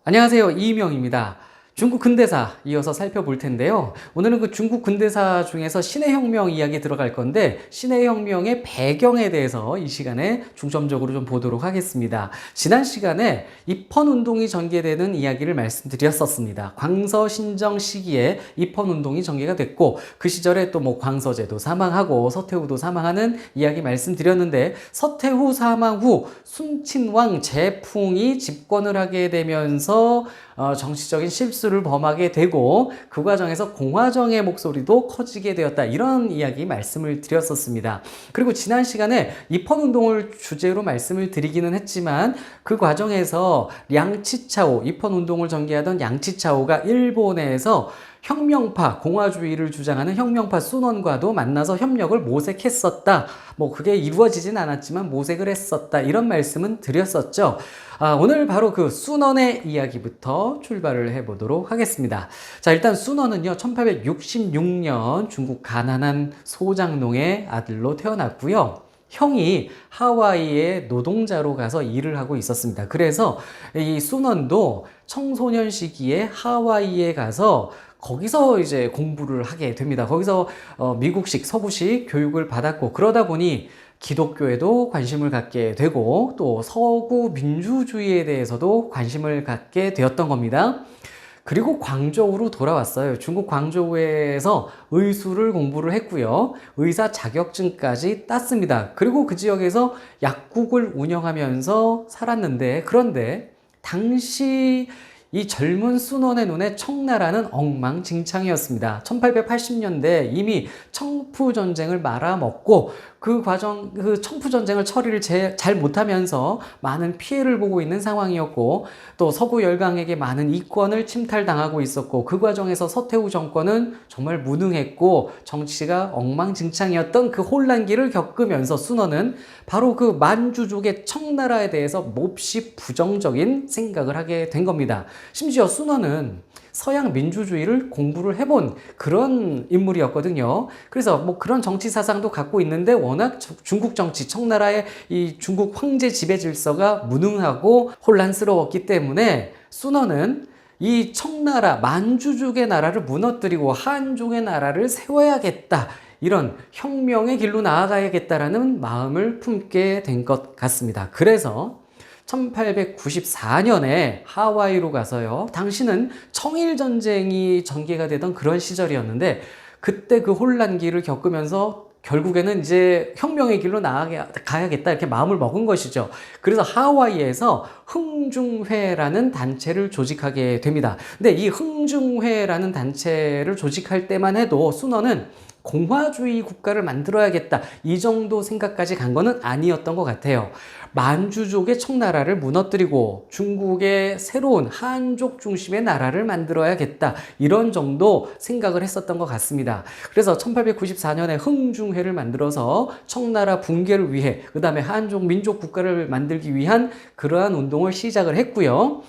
안녕하세요. 이희명입니다. 중국 근대사 이어서 살펴볼 텐데요. 오늘은 그 중국 근대사 중에서 신의 혁명 이야기 들어갈 건데 신의 혁명의 배경에 대해서 이 시간에 중점적으로 좀 보도록 하겠습니다. 지난 시간에 입헌운동이 전개되는 이야기를 말씀드렸었습니다. 광서신정 시기에 입헌운동이 전개가 됐고 그 시절에 또 뭐 광서제도 사망하고 서태후도 사망하는 이야기 말씀드렸는데 서태후 사망 후 순친왕 재풍이 집권을 하게 되면서 정치적인 실수를 범하게 되고 그 과정에서 공화정의 목소리도 커지게 되었다. 이런 이야기 말씀을 드렸었습니다. 그리고 지난 시간에 입헌운동을 주제로 말씀을 드리기는 했지만 그 과정에서 량치차오, 입헌운동을 전개하던 양치차오가 일본에서 혁명파, 공화주의를 주장하는 혁명파 순원과도 만나서 협력을 모색했었다. 뭐 그게 이루어지진 않았지만 모색을 했었다. 이런 말씀은 드렸었죠. 오늘 바로 그 순원의 이야기부터 출발을 해보도록 하겠습니다. 자, 일단 순원은요, 1866년 중국 가난한 소장농의 아들로 태어났고요. 형이 하와이에 노동자로 가서 일을 하고 있었습니다. 그래서 이 순원도 청소년 시기에 하와이에 가서 거기서 이제 공부를 하게 됩니다. 거기서 미국식, 서구식 교육을 받았고 그러다 보니 기독교에도 관심을 갖게 되고 또 서구 민주주의에 대해서도 관심을 갖게 되었던 겁니다. 그리고 광저우로 돌아왔어요. 중국 광저우에서 의수를 공부를 했고요. 의사 자격증까지 땄습니다. 그리고 그 지역에서 약국을 운영하면서 살았는데 그런데 당시 이 젊은 순원의 눈에 청나라는 엉망진창이었습니다. 1880년대 이미 청푸전쟁을 말아먹고 그 청푸전쟁을 처리를 잘 못하면서 많은 피해를 보고 있는 상황이었고 또 서구 열강에게 많은 이권을 침탈당하고 있었고 그 과정에서 서태후 정권은 정말 무능했고 정치가 엉망진창이었던 그 혼란기를 겪으면서 순원은 바로 그 만주족의 청나라에 대해서 몹시 부정적인 생각을 하게 된 겁니다. 심지어 순원은 서양 민주주의를 공부를 해본 그런 인물이었거든요. 그래서 뭐 그런 정치 사상도 갖고 있는데 워낙 중국 정치, 청나라의 이 중국 황제 지배 질서가 무능하고 혼란스러웠기 때문에 순원은 이 청나라, 만주족의 나라를 무너뜨리고 한족의 나라를 세워야겠다. 이런 혁명의 길로 나아가야겠다라는 마음을 품게 된 것 같습니다. 그래서 1894년에 하와이로 가서요. 당시는 청일전쟁이 전개가 되던 그런 시절이었는데 그때 그 혼란기를 겪으면서 결국에는 이제 혁명의 길로 나아가야겠다 이렇게 마음을 먹은 것이죠. 그래서 하와이에서 흥중회라는 단체를 조직하게 됩니다. 근데 이 흥중회라는 단체를 조직할 때만 해도 순원은 공화주의 국가를 만들어야겠다 이 정도 생각까지 간 거는 아니었던 것 같아요. 만주족의 청나라를 무너뜨리고 중국의 새로운 한족 중심의 나라를 만들어야겠다 이런 정도 생각을 했었던 것 같습니다. 그래서 1894년에 흥중회를 만들어서 청나라 붕괴를 위해 그 다음에 한족 민족 국가를 만들기 위한 그러한 운동을 시작을 했고요.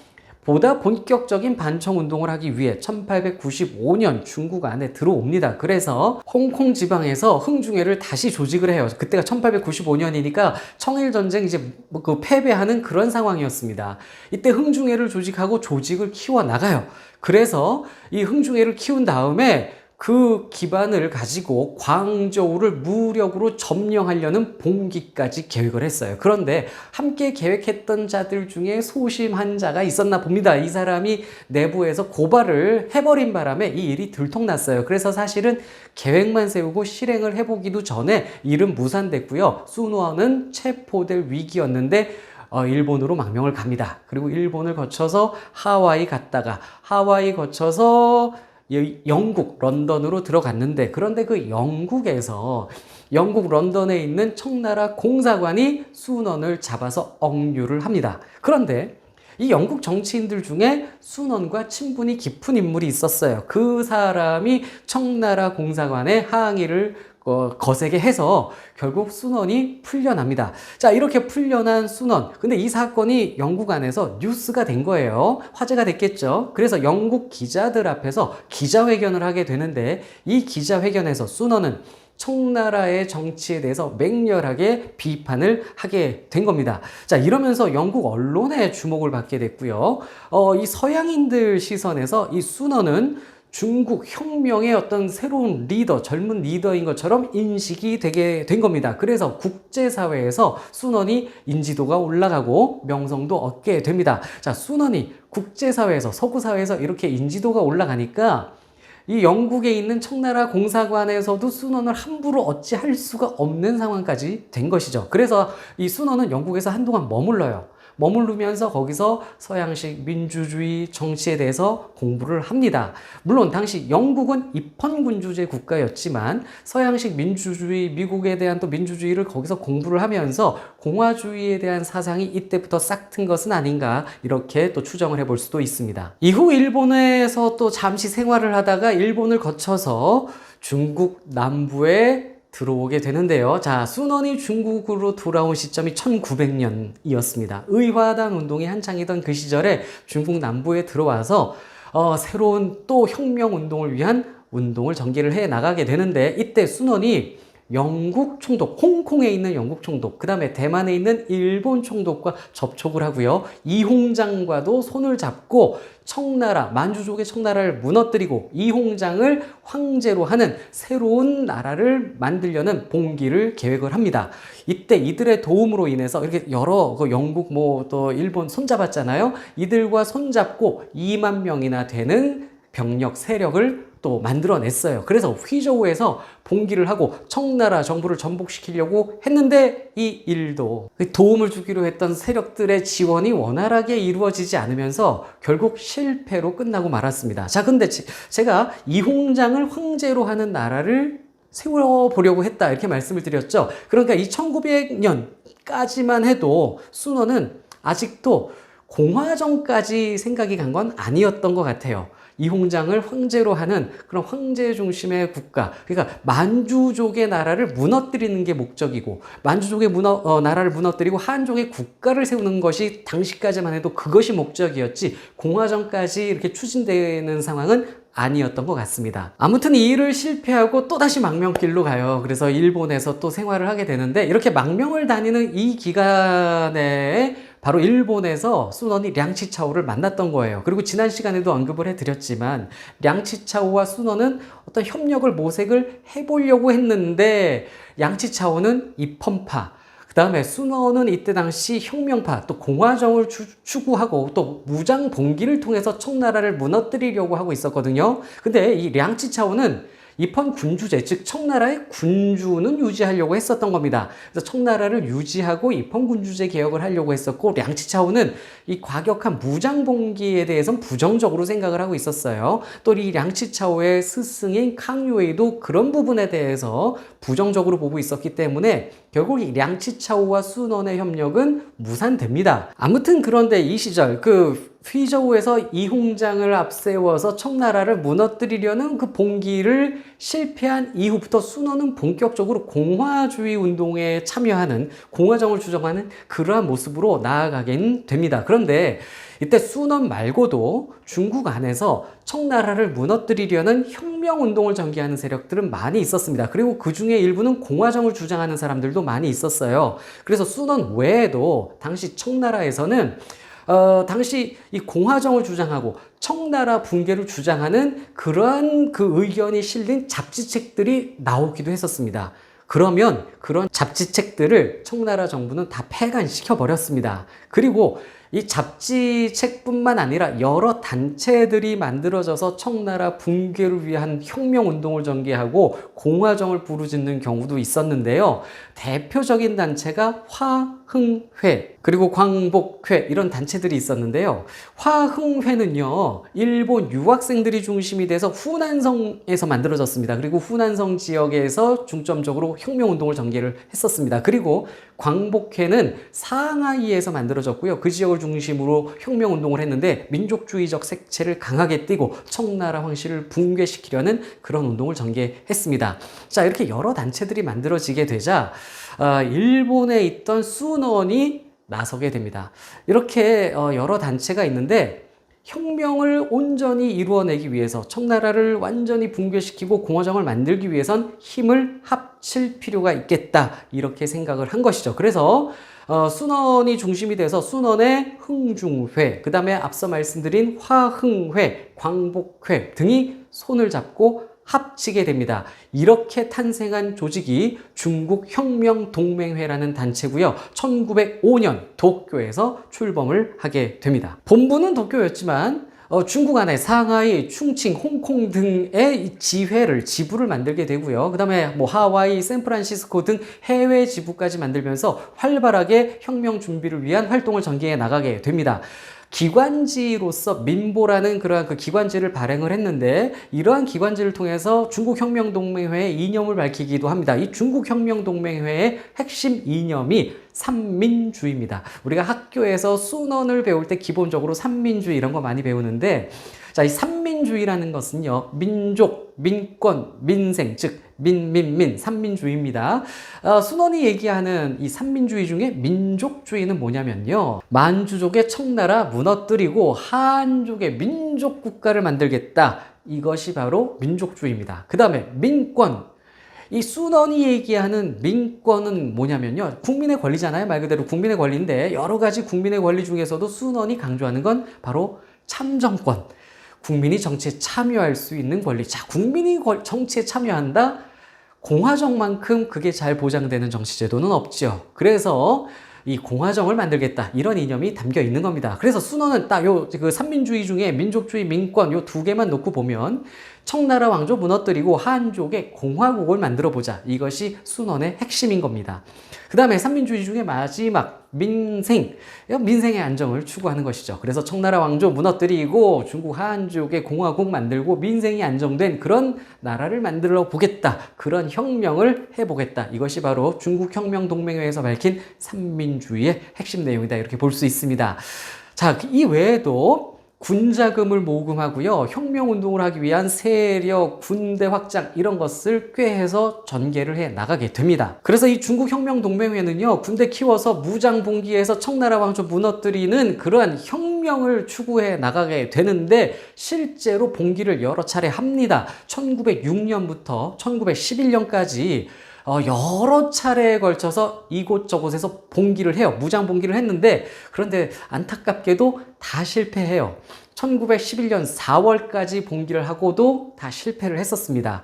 보다 본격적인 반청 운동을 하기 위해 1895년 중국 안에 들어옵니다. 그래서 홍콩 지방에서 흥중회를 다시 조직을 해요. 그때가 1895년이니까 청일전쟁 이제 그 패배하는 그런 상황이었습니다. 이때 흥중회를 조직하고 조직을 키워 나가요. 그래서 이 흥중회를 키운 다음에 그 기반을 가지고 광저우를 무력으로 점령하려는 봉기까지 계획을 했어요. 그런데 함께 계획했던 자들 중에 소심한 자가 있었나 봅니다. 이 사람이 내부에서 고발을 해버린 바람에 이 일이 들통났어요. 그래서 사실은 계획만 세우고 실행을 해보기도 전에 일은 무산됐고요. 순원은 체포될 위기였는데 일본으로 망명을 갑니다. 그리고 일본을 거쳐서 하와이 갔다가 하와이 거쳐서 영국 런던으로 들어갔는데 그런데 그 영국에서 영국 런던에 있는 청나라 공사관이 순원을 잡아서 억류를 합니다. 그런데 이 영국 정치인들 중에 순원과 친분이 깊은 인물이 있었어요. 그 사람이 청나라 공사관에 항의를 거세게 해서 결국 순원이 풀려납니다. 자, 이렇게 풀려난 순원. 근데 이 사건이 영국 안에서 뉴스가 된 거예요. 화제가 됐겠죠. 그래서 영국 기자들 앞에서 기자회견을 하게 되는데 이 기자회견에서 순원은 청나라의 정치에 대해서 맹렬하게 비판을 하게 된 겁니다. 자, 이러면서 영국 언론의 주목을 받게 됐고요. 이 서양인들 시선에서 이 순원은 중국 혁명의 어떤 새로운 리더, 젊은 리더인 것처럼 인식이 되게 된 겁니다. 그래서 국제사회에서 순원이 인지도가 올라가고 명성도 얻게 됩니다. 자, 순원이 국제사회에서, 서구사회에서 이렇게 인지도가 올라가니까 이 영국에 있는 청나라 공사관에서도 순원을 함부로 어찌할 수가 없는 상황까지 된 것이죠. 그래서 이 순원은 영국에서 한동안 머무르면서 거기서 서양식 민주주의 정치에 대해서 공부를 합니다. 물론 당시 영국은 입헌군주제 국가였지만 서양식 민주주의, 미국에 대한 또 민주주의를 거기서 공부를 하면서 공화주의에 대한 사상이 이때부터 싹 튼 것은 아닌가, 이렇게 또 추정을 해볼 수도 있습니다. 이후 일본에서 또 잠시 생활을 하다가 일본을 거쳐서 중국 남부에 들어오게 되는데요. 자, 순원이 중국으로 돌아온 시점이 1900년이었습니다. 의화단 운동이 한창이던 그 시절에 중국 남부에 들어와서 새로운 또 혁명 운동을 위한 운동을 전개를 해 나가게 되는데, 이때 순원이 영국 총독, 홍콩에 있는 영국 총독, 그 다음에 대만에 있는 일본 총독과 접촉을 하고요. 이홍장과도 손을 잡고 청나라, 만주족의 청나라를 무너뜨리고 이홍장을 황제로 하는 새로운 나라를 만들려는 봉기를 계획을 합니다. 이때 이들의 도움으로 인해서 이렇게 여러 영국 또 일본 손잡았잖아요. 이들과 손잡고 2만 명이나 되는 병력 세력을 또 만들어냈어요. 그래서 휘저우에서 봉기를 하고 청나라 정부를 전복시키려고 했는데, 이 일도 도움을 주기로 했던 세력들의 지원이 원활하게 이루어지지 않으면서 결국 실패로 끝나고 말았습니다. 자, 근데 제가 이홍장을 황제로 하는 나라를 세워보려고 했다, 이렇게 말씀을 드렸죠. 그러니까 이 1900년까지만 해도 순원은 아직도 공화정까지 생각이 간 건 아니었던 것 같아요. 이홍장을 황제로 하는 그런 황제 중심의 국가, 그러니까 만주족의 나라를 무너뜨리는 게 목적이고, 만주족의 나라를 무너뜨리고 한족의 국가를 세우는 것이 당시까지만 해도 그것이 목적이었지, 공화정까지 이렇게 추진되는 상황은 아니었던 것 같습니다. 아무튼 이 일을 실패하고 또다시 망명길로 가요. 그래서 일본에서 또 생활을 하게 되는데, 이렇게 망명을 다니는 이 기간에 바로 일본에서 순원이 량치차오를 만났던 거예요. 그리고 지난 시간에도 언급을 해드렸지만, 량치차오와 순원은 어떤 협력을 모색을 해보려고 했는데, 량치차오는 입헌파, 그 다음에 순원은 이때 당시 혁명파, 또 공화정을 추구하고 또 무장 봉기를 통해서 청나라를 무너뜨리려고 하고 있었거든요. 근데 이 량치차오는 입헌 군주제, 즉 청나라의 군주는 유지하려고 했었던 겁니다. 그래서 청나라를 유지하고 입헌 군주제 개혁을 하려고 했었고, 량치차오는 이 과격한 무장 봉기에 대해서는 부정적으로 생각을 하고 있었어요. 또 이 량치차오의 스승인 캉유웨이도 그런 부분에 대해서 부정적으로 보고 있었기 때문에 결국 이 량치차오와 순원의 협력은 무산됩니다. 아무튼 그런데 이 시절 휘저우에서 이홍장을 앞세워서 청나라를 무너뜨리려는 그 봉기를 실패한 이후부터 순원은 본격적으로 공화주의 운동에 참여하는, 공화정을 주장하는 그러한 모습으로 나아가게 됩니다. 그런데 이때 순원 말고도 중국 안에서 청나라를 무너뜨리려는 혁명운동을 전개하는 세력들은 많이 있었습니다. 그리고 그 중에 일부는 공화정을 주장하는 사람들도 많이 있었어요. 그래서 순원 외에도 당시 청나라에서는 당시 이 공화정을 주장하고 청나라 붕괴를 주장하는 그러한 그 의견이 실린 잡지책들이 나오기도 했었습니다. 그러면 그런 잡지책들을 청나라 정부는 다 폐간시켜 버렸습니다. 그리고 이 잡지책뿐만 아니라 여러 단체들이 만들어져서 청나라 붕괴를 위한 혁명운동을 전개하고 공화정을 부르짖는 경우도 있었는데요. 대표적인 단체가 화흥회, 그리고 광복회, 이런 단체들이 있었는데요. 화흥회는요, 일본 유학생들이 중심이 돼서 후난성에서 만들어졌습니다. 그리고 후난성 지역에서 중점적으로 혁명운동을 전개를 했었습니다. 그리고 광복회는 상하이에서 만들어졌고요. 그 지역을 중심으로 혁명운동을 했는데 민족주의적 색채를 강하게 띠고 청나라 황실을 붕괴시키려는 그런 운동을 전개했습니다. 자, 이렇게 여러 단체들이 만들어지게 되자 일본에 있던 순원이 나서게 됩니다. 이렇게 여러 단체가 있는데 혁명을 온전히 이루어내기 위해서 청나라를 완전히 붕괴시키고 공화정을 만들기 위해선 힘을 합칠 필요가 있겠다 이렇게 생각을 한 것이죠. 그래서 순원이 중심이 돼서 순원의 흥중회, 그 다음에 앞서 말씀드린 화흥회, 광복회 등이 손을 잡고 합치게 됩니다. 이렇게 탄생한 조직이 중국혁명동맹회라는 단체고요. 1905년 도쿄에서 출범을 하게 됩니다. 본부는 도쿄였지만 중국 안에 상하이, 충칭, 홍콩 등의 지부를 만들게 되고요. 그 다음에 뭐 하와이, 샌프란시스코 등 해외 지부까지 만들면서 활발하게 혁명 준비를 위한 활동을 전개해 나가게 됩니다. 기관지로서 민보라는 그러한 그 기관지를 발행을 했는데 이러한 기관지를 통해서 중국혁명동맹회의 이념을 밝히기도 합니다. 이 중국혁명동맹회의 핵심 이념이 삼민주의입니다. 우리가 학교에서 순원을 배울 때 기본적으로 삼민주의 이런 거 많이 배우는데 자, 이 삼민주의라는 것은요, 민족, 민권, 민생, 즉 민민민, 삼민주의입니다. 순원이 얘기하는 이 삼민주의 중에 민족주의는 뭐냐면요, 만주족의 청나라 무너뜨리고 한족의 민족국가를 만들겠다. 이것이 바로 민족주의입니다. 그 다음에 민권. 이 순원이 얘기하는 민권은 뭐냐면요, 국민의 권리잖아요. 말 그대로 국민의 권리인데 여러 가지 국민의 권리 중에서도 순원이 강조하는 건 바로 참정권. 국민이 정치에 참여할 수 있는 권리. 자, 국민이 정치에 참여한다? 공화정만큼 그게 잘 보장되는 정치제도는 없죠. 그래서 이 공화정을 만들겠다. 이런 이념이 담겨 있는 겁니다. 그래서 순원은 딱 그 삼민주의 중에 민족주의, 민권 요 두 개만 놓고 보면 청나라 왕조 무너뜨리고 한족의 공화국을 만들어 보자. 이것이 순원의 핵심인 겁니다. 그 다음에 삼민주의 중에 마지막 민생의 안정을 추구하는 것이죠. 그래서 청나라 왕조 무너뜨리고 중국 한족의 공화국 만들고 민생이 안정된 그런 나라를 만들어 보겠다. 그런 혁명을 해보겠다. 이것이 바로 중국혁명동맹회에서 밝힌 삼민주의의 핵심 내용이다. 이렇게 볼 수 있습니다. 자, 이 외에도 군자금을 모금하고요. 혁명운동을 하기 위한 세력, 군대 확장 이런 것을 꾀해서 전개를 해 나가게 됩니다. 그래서 이 중국혁명동맹회는요. 군대 키워서 무장봉기해서 청나라 왕조 무너뜨리는 그러한 혁명을 추구해 나가게 되는데 실제로 봉기를 여러 차례 합니다. 1906년부터 1911년까지 여러 차례에 걸쳐서 이곳저곳에서 봉기를 해요. 무장 봉기를 했는데 그런데 안타깝게도 다 실패해요. 1911년 4월까지 봉기를 하고도 다 실패를 했었습니다.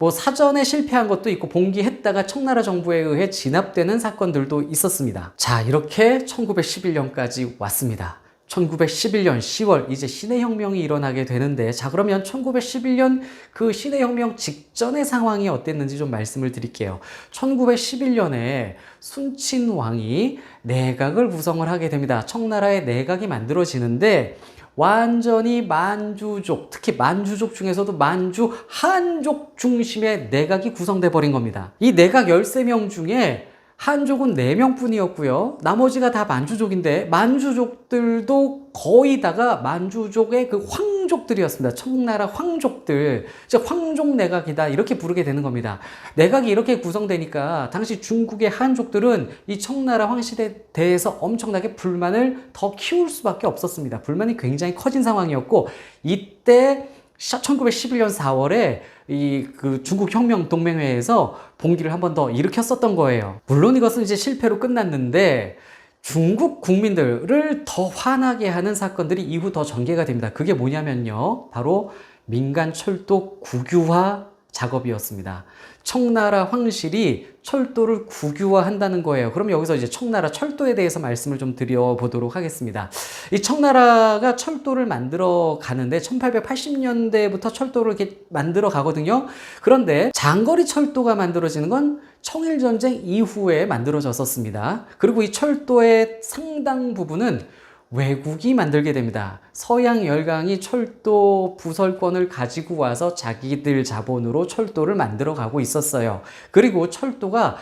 뭐 사전에 실패한 것도 있고 봉기했다가 청나라 정부에 의해 진압되는 사건들도 있었습니다. 자, 이렇게 1911년까지 왔습니다. 1911년 10월 이제 신해혁명이 일어나게 되는데 자, 그러면 1911년 그 신해혁명 직전의 상황이 어땠는지 좀 말씀을 드릴게요. 1911년에 순친왕이 내각을 구성을 하게 됩니다. 청나라의 내각이 만들어지는데 완전히 만주족, 특히 만주족 중에서도 만주 한족 중심의 내각이 구성돼 버린 겁니다. 이 내각 13명 중에 한족은 4명 뿐이었고요. 나머지가 다 만주족인데 만주족들도 거의 다가 만주족의 그 황족들이었습니다. 청나라 황족들, 즉 황족 내각이다 이렇게 부르게 되는 겁니다. 내각이 이렇게 구성되니까 당시 중국의 한족들은 이 청나라 황실에 대해서 엄청나게 불만을 더 키울 수밖에 없었습니다. 불만이 굉장히 커진 상황이었고 이때 1911년 4월에 그 중국혁명동맹회에서 봉기를 한 번 더 일으켰었던 거예요. 물론 이것은 이제 실패로 끝났는데 중국 국민들을 더 화나게 하는 사건들이 이후 더 전개가 됩니다. 그게 뭐냐면요. 바로 민간 철도 국유화 작업이었습니다. 청나라 황실이 철도를 국유화한다는 거예요. 그럼 여기서 이제 청나라 철도에 대해서 말씀을 좀 드려보도록 하겠습니다. 이 청나라가 철도를 만들어 가는데 1880년대부터 철도를 이렇게 만들어 가거든요. 그런데 장거리 철도가 만들어지는 건 청일전쟁 이후에 만들어졌었습니다. 그리고 이 철도의 상당 부분은 외국이 만들게 됩니다. 서양 열강이 철도 부설권을 가지고 와서 자기들 자본으로 철도를 만들어 가고 있었어요. 그리고 철도가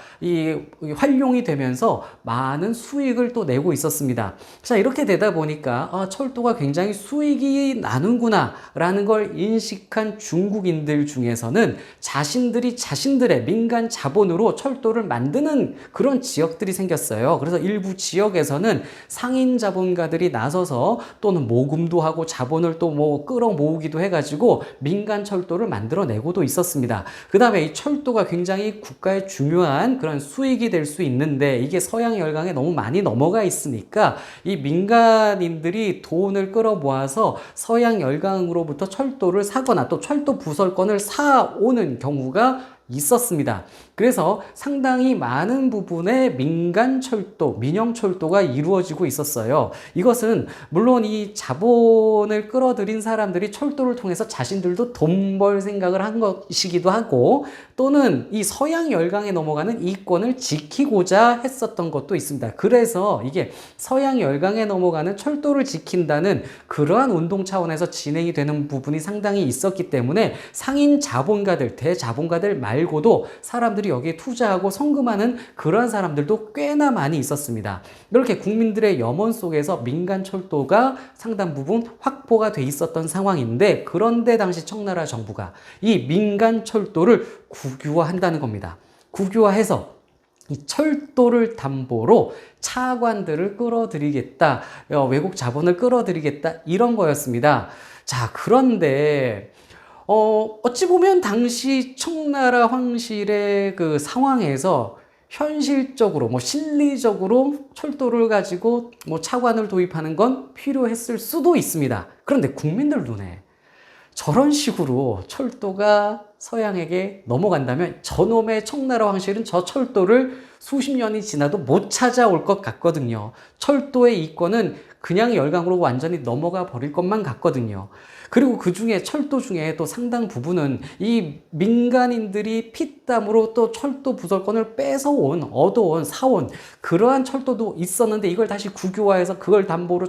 활용이 되면서 많은 수익을 또 내고 있었습니다. 자, 이렇게 되다 보니까 철도가 굉장히 수익이 나는구나 라는 걸 인식한 중국인들 중에서는 자신들이 자신들의 민간 자본으로 철도를 만드는 그런 지역들이 생겼어요. 그래서 일부 지역에서는 상인 자본가들이 나서서 또는 모금 음도하고 자본을 또 뭐 끌어모으기도 해가지고 민간 철도를 만들어내고도 있었습니다. 그 다음에 이 철도가 굉장히 국가의 중요한 그런 수익이 될 수 있는데 이게 서양 열강에 너무 많이 넘어가 있으니까 이 민간인들이 돈을 끌어모아서 서양 열강으로부터 철도를 사거나 또 철도 부설권을 사오는 경우가 있었습니다. 그래서 상당히 많은 부분의 민간 철도, 민영 철도가 이루어지고 있었어요. 이것은 물론 이 자본을 끌어들인 사람들이 철도를 통해서 자신들도 돈 벌 생각을 한 것이기도 하고 또는 이 서양 열강에 넘어가는 이권을 지키고자 했었던 것도 있습니다. 그래서 이게 서양 열강에 넘어가는 철도를 지킨다는 그러한 운동 차원에서 진행이 되는 부분이 상당히 있었기 때문에 상인 자본가들, 대자본가들 말고도 사람들이 여기에 투자하고 성금하는 그러한 사람들도 꽤나 많이 있었습니다. 이렇게 국민들의 염원 속에서 민간 철도가 상당 부분 확보가 돼 있었던 상황인데 그런데 당시 청나라 정부가 이 민간 철도를 국유화한다는 겁니다. 국유화해서 이 철도를 담보로 차관들을 끌어들이겠다, 외국 자본을 끌어들이겠다 이런 거였습니다. 자, 그런데 어찌 보면 당시 청나라 황실의 그 상황에서 현실적으로, 실리적으로 철도를 가지고 차관을 도입하는 건 필요했을 수도 있습니다. 그런데 국민들 눈에 저런 식으로 철도가 서양에게 넘어간다면 저놈의 청나라 황실은 저 철도를 수십 년이 지나도 못 찾아올 것 같거든요. 철도의 이권은 그냥 열강으로 완전히 넘어가 버릴 것만 같거든요. 그리고 그 중에 철도 중에 또 상당 부분은 이 민간인들이 피땀으로 또 철도 부설권을 뺏어온, 얻어온, 사온 그러한 철도도 있었는데 이걸 다시 국유화해서 그걸 담보로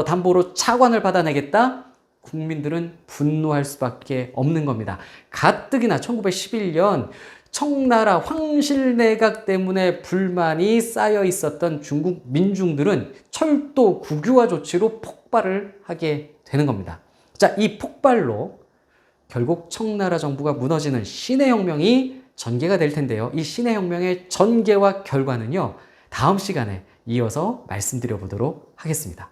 담보로 차관을 받아내겠다? 국민들은 분노할 수밖에 없는 겁니다. 가뜩이나 1911년 청나라 황실내각 때문에 불만이 쌓여 있었던 중국 민중들은 철도 국유화 조치로 폭발을 하게 되는 겁니다. 자, 이 폭발로 결국 청나라 정부가 무너지는 신해혁명이 전개가 될 텐데요. 이 신해혁명의 전개와 결과는요, 다음 시간에 이어서 말씀드려 보도록 하겠습니다.